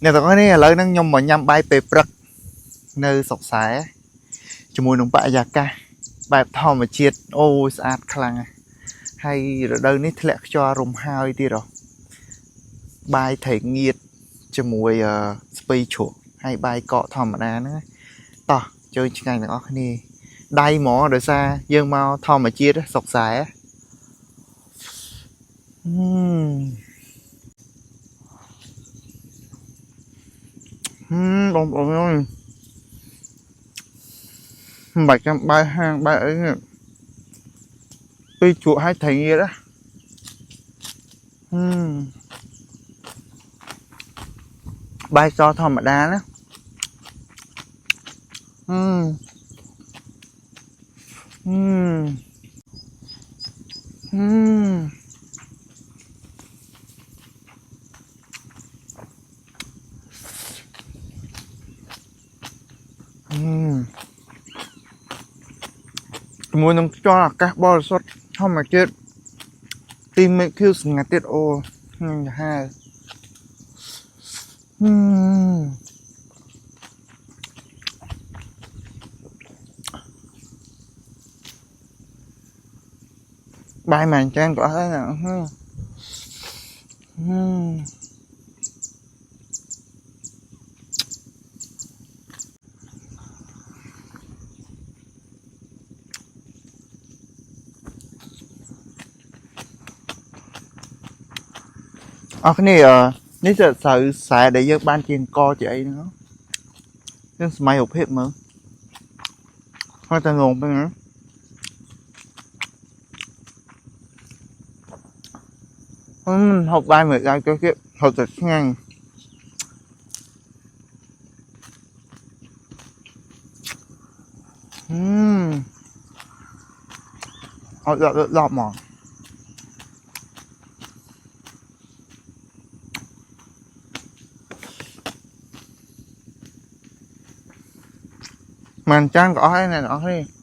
nè tao có này lớn nó nhom mà nhâm bay bể bật nơi sọc sải cho mùi nồng bạ già ca bài thò mà chiết ô sạch khăng hay rồi đâu nít lẹ cho rùm hai đi rồi bài thể nghiệt cho mùi space chuột hay bài cọ thò mà đá nữa to chơi ngày nó có này đây mỏ rồi xa dương mau thò mà chiết sọc sải bông bông ơi bạch trăm bài hàng bài ấy tuy chuột hay thành nghĩa đó bài cho thò mà đá đó ừm ừm ừm mùi nồng cho là các bò sốt không mà chết tim mẹ kêu ngạt tiết ô hai bài màn trang có thế nào cái này nếu sợ xài để dân ban trên co chị ấy nữa nhưng mày hụt hết mà thôi ta ngồn bên nữa học bài mệt ra cho kiếp học thật ngang học được lọt mà màn trang có cái này nó đi